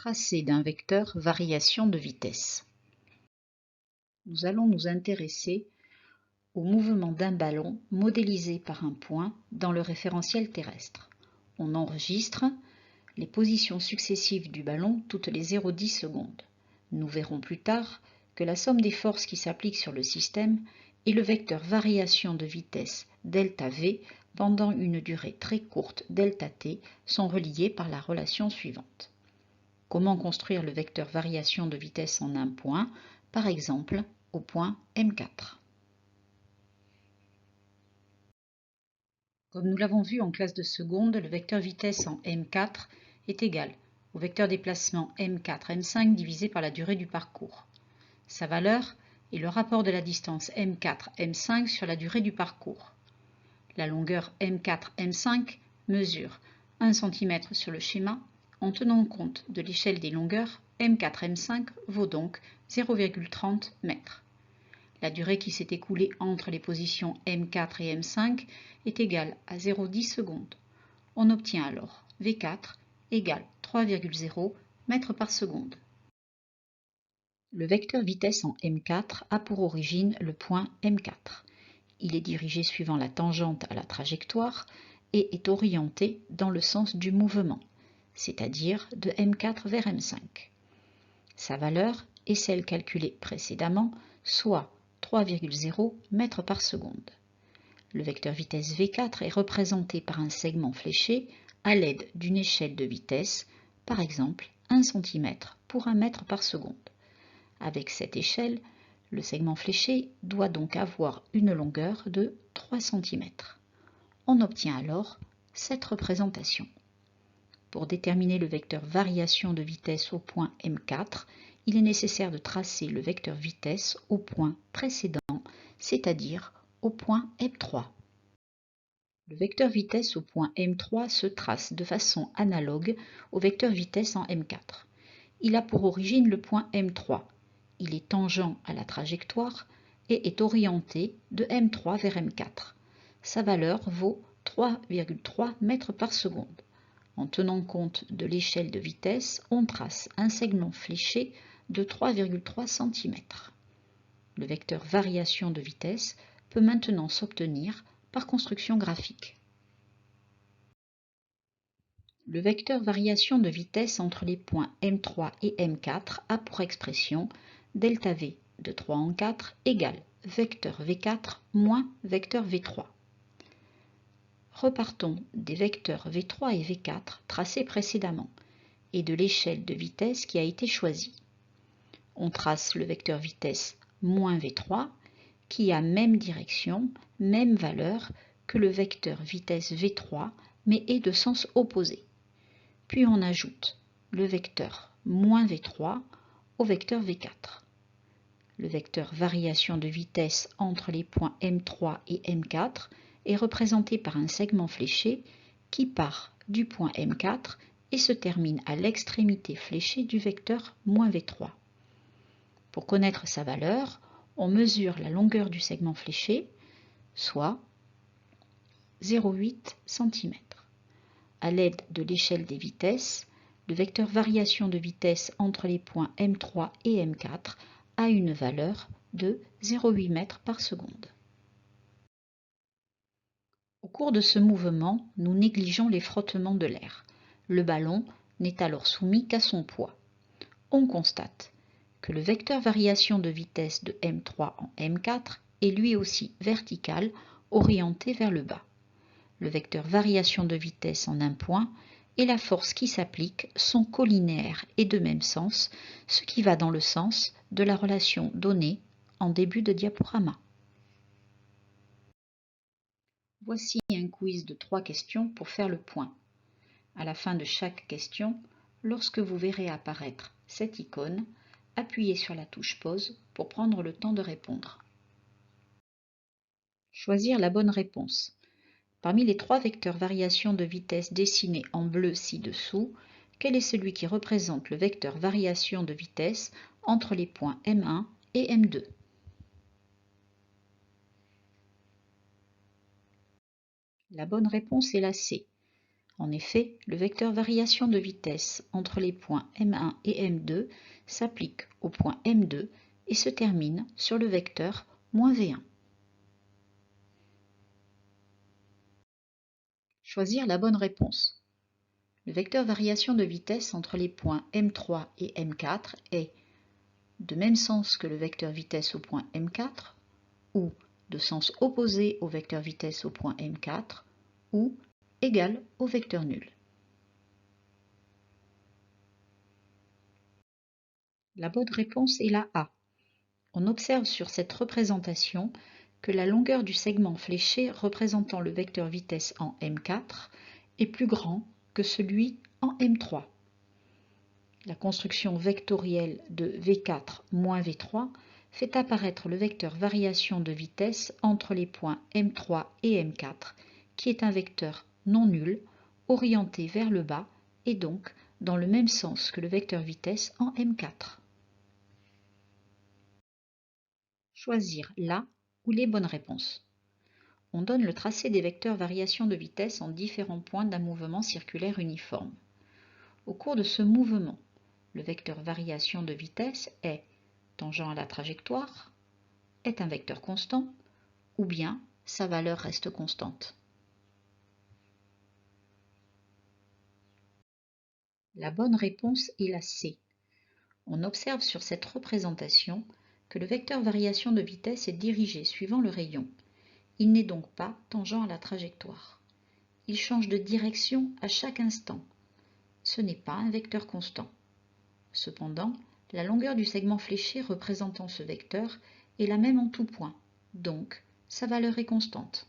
Tracé d'un vecteur variation de vitesse. Nous allons nous intéresser au mouvement d'un ballon modélisé par un point dans le référentiel terrestre. On enregistre les positions successives du ballon toutes les 0,10 secondes. Nous verrons plus tard que la somme des forces qui s'appliquent sur le système et le vecteur variation de vitesse ΔV pendant une durée très courte ΔT sont reliés par la relation suivante. Comment construire le vecteur variation de vitesse en un point, par exemple au point M4. Comme nous l'avons vu en classe de seconde, le vecteur vitesse en M4 est égal au vecteur déplacement M4-M5 divisé par la durée du parcours. Sa valeur est le rapport de la distance M4-M5 sur la durée du parcours. La longueur M4-M5 mesure 1 cm sur le schéma. En tenant compte de l'échelle des longueurs, M4-M5 vaut donc 0,30 m. La durée qui s'est écoulée entre les positions M4 et M5 est égale à 0,10 secondes. On obtient alors V4 égale 3,0 mètres par seconde. Le vecteur vitesse en M4 a pour origine le point M4. Il est dirigé suivant la tangente à la trajectoire et est orienté dans le sens du mouvement, c'est-à-dire de M4 vers M5. Sa valeur est celle calculée précédemment, soit 3,0 mètres par seconde. Le vecteur vitesse V4 est représenté par un segment fléché à l'aide d'une échelle de vitesse, par exemple 1 cm pour 1 mètre par seconde. Avec cette échelle, le segment fléché doit donc avoir une longueur de 3 cm. On obtient alors cette représentation. Pour déterminer le vecteur variation de vitesse au point M4, il est nécessaire de tracer le vecteur vitesse au point précédent, c'est-à-dire au point M3. Le vecteur vitesse au point M3 se trace de façon analogue au vecteur vitesse en M4. Il a pour origine le point M3. Il est tangent à la trajectoire et est orienté de M3 vers M4. Sa valeur vaut 3,3 mètres par seconde. En tenant compte de l'échelle de vitesse, on trace un segment fléché de 3,3 cm. Le vecteur variation de vitesse peut maintenant s'obtenir par construction graphique. Le vecteur variation de vitesse entre les points M3 et M4 a pour expression ΔV de 3 en 4 égale vecteur V4 moins vecteur V3. Repartons des vecteurs V3 et V4 tracés précédemment et de l'échelle de vitesse qui a été choisie. On trace le vecteur vitesse moins V3 qui a même direction, même valeur que le vecteur vitesse V3 mais est de sens opposé. Puis on ajoute le vecteur moins V3 au vecteur V4. Le vecteur variation de vitesse entre les points M3 et M4 est représenté par un segment fléché qui part du point M4 et se termine à l'extrémité fléchée du vecteur moins V3. Pour connaître sa valeur, on mesure la longueur du segment fléché, soit 0,8 cm. À l'aide de l'échelle des vitesses, le vecteur variation de vitesse entre les points M3 et M4 a une valeur de 0,8 mètres par seconde. Au cours de ce mouvement, nous négligeons les frottements de l'air. Le ballon n'est alors soumis qu'à son poids. On constate que le vecteur variation de vitesse de M3 en M4 est lui aussi vertical, orienté vers le bas. Le vecteur variation de vitesse en un point et la force qui s'applique sont collinéaires et de même sens, ce qui va dans le sens de la relation donnée en début de diaporama. Voici un quiz de 3 questions pour faire le point. À la fin de chaque question, lorsque vous verrez apparaître cette icône, appuyez sur la touche pause pour prendre le temps de répondre. Choisir la bonne réponse. Parmi les 3 vecteurs variation de vitesse dessinés en bleu ci-dessous, quel est celui qui représente le vecteur variation de vitesse entre les points M1 et M2? La bonne réponse est la C. En effet, le vecteur variation de vitesse entre les points M1 et M2 s'applique au point M2 et se termine sur le vecteur -V1. Choisir la bonne réponse. Le vecteur variation de vitesse entre les points M3 et M4 est de même sens que le vecteur vitesse au point M4, ou de sens opposé au vecteur vitesse au point M4, ou égal au vecteur nul. La bonne réponse est la A. On observe sur cette représentation que la longueur du segment fléché représentant le vecteur vitesse en M4 est plus grand que celui en M3. La construction vectorielle de V4 moins V3 fait apparaître le vecteur variation de vitesse entre les points M3 et M4, qui est un vecteur non nul, orienté vers le bas et donc dans le même sens que le vecteur vitesse en M4. Choisir la ou les bonnes réponses. On donne le tracé des vecteurs variation de vitesse en différents points d'un mouvement circulaire uniforme. Au cours de ce mouvement, le vecteur variation de vitesse est tangent à la trajectoire, est un vecteur constant, ou bien sa valeur reste constante. La bonne réponse est la C. On observe sur cette représentation que le vecteur variation de vitesse est dirigé suivant le rayon. Il n'est donc pas tangent à la trajectoire. Il change de direction à chaque instant. Ce n'est pas un vecteur constant. Cependant, la longueur du segment fléché représentant ce vecteur est la même en tout point, donc sa valeur est constante.